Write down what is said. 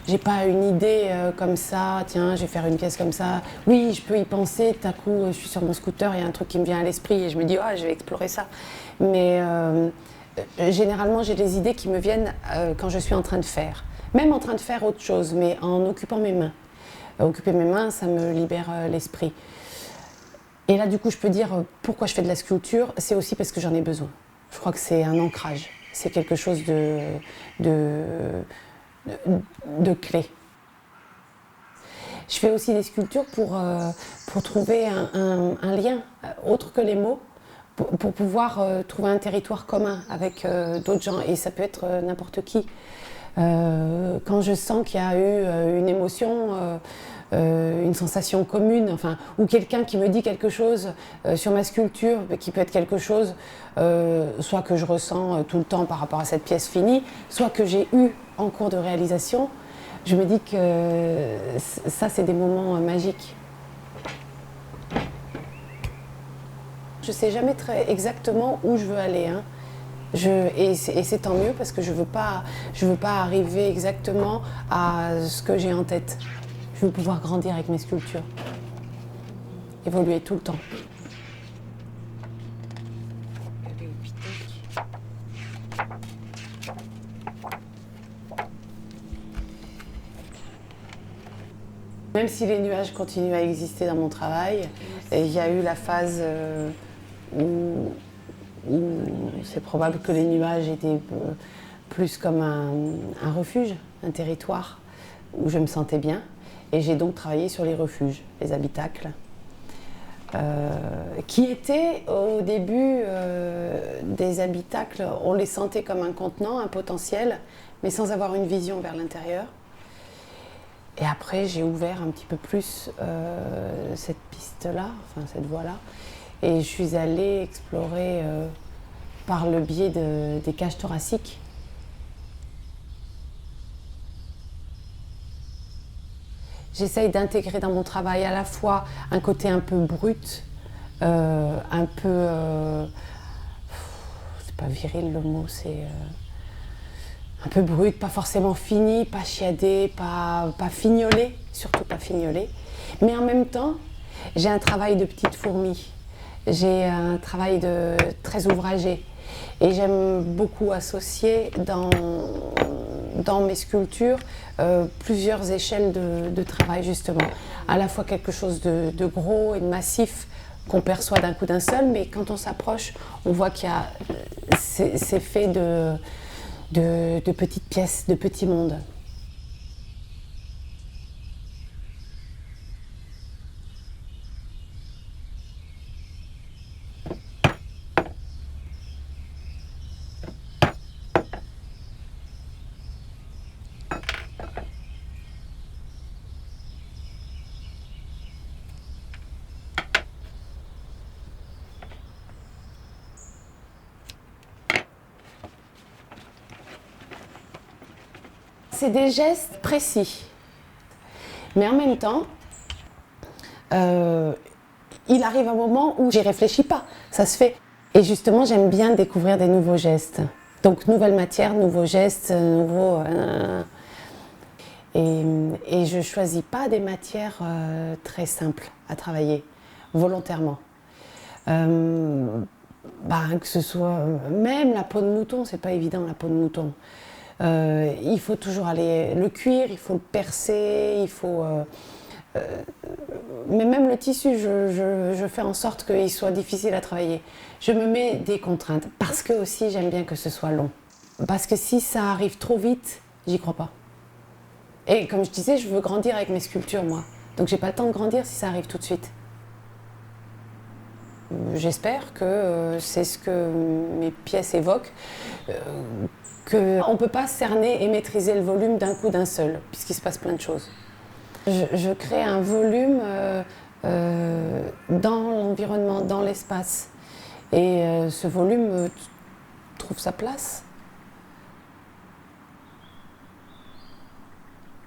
J'ai pas une idée comme ça, tiens, je vais faire une pièce comme ça. Oui, je peux y penser, tout à coup, je suis sur mon scooter, il y a un truc qui me vient à l'esprit et je me dis, ah, je vais explorer ça. Mais généralement, j'ai des idées qui me viennent quand je suis en train de faire. Même en train de faire autre chose, mais en occupant mes mains. Occuper mes mains, ça me libère l'esprit. Et là, du coup, je peux dire pourquoi je fais de la sculpture, c'est aussi parce que j'en ai besoin. Je crois que c'est un ancrage, c'est quelque chose de, de clé. Je fais aussi des sculptures pour trouver un lien autre que les mots, pour pouvoir trouver un territoire commun avec d'autres gens. Et ça peut être n'importe qui. Quand je sens qu'il y a eu une émotion, une sensation commune, enfin, ou quelqu'un qui me dit quelque chose sur ma sculpture, qui peut être quelque chose soit que je ressens tout le temps par rapport à cette pièce finie, soit que j'ai eu en cours de réalisation, je me dis que ça, c'est des moments magiques. Je ne sais jamais très exactement où je veux aller, hein. Et c'est tant mieux parce que je veux pas arriver exactement à ce que j'ai en tête. Je veux pouvoir grandir avec mes sculptures, évoluer tout le temps. Même si les nuages continuent à exister dans mon travail, il y a eu la phase où c'est probable que les nuages étaient plus comme un refuge, un territoire où je me sentais bien. Et j'ai donc travaillé sur les refuges, les habitacles, qui étaient au début des habitacles, on les sentait comme un contenant, un potentiel, mais sans avoir une vision vers l'intérieur. Et après, j'ai ouvert un petit peu plus cette piste-là, enfin cette voie-là, et je suis allée explorer par le biais des cages thoraciques. J'essaye d'intégrer dans mon travail à la fois un côté un peu brut, un peu... c'est pas viril le mot, c'est... un peu brut, pas forcément fini, pas chiadé, pas fignolé, surtout pas fignolé. Mais en même temps, j'ai un travail de petite fourmi. J'ai un travail de très ouvragé. Et j'aime beaucoup associer dans mes sculptures plusieurs échelles de travail, justement. À la fois quelque chose de gros et de massif qu'on perçoit d'un coup d'un seul, mais quand on s'approche, on voit qu'il y a... c'est fait de petites pièces, de petits mondes. C'est des gestes précis, mais en même temps, il arrive un moment où j'y réfléchis pas, ça se fait. Et justement, j'aime bien découvrir des nouveaux gestes. Donc, nouvelle matière, nouveaux gestes, nouveaux... Et je choisis pas des matières très simples à travailler, volontairement. Que ce soit... Même la peau de mouton, c'est pas évident, la peau de mouton. Il faut toujours aller... Le cuir, il faut le percer, il faut... mais même le tissu, je fais en sorte qu'il soit difficile à travailler. Je me mets des contraintes parce que aussi j'aime bien que ce soit long. Parce que si ça arrive trop vite, j'y crois pas. Et comme je disais, je veux grandir avec mes sculptures, moi. Donc j'ai pas le temps de grandir si ça arrive tout de suite. J'espère que c'est ce que mes pièces évoquent, qu'on ne peut pas cerner et maîtriser le volume d'un coup d'un seul, puisqu'il se passe plein de choses. Je crée un volume dans l'environnement, dans l'espace. Et ce volume trouve sa place.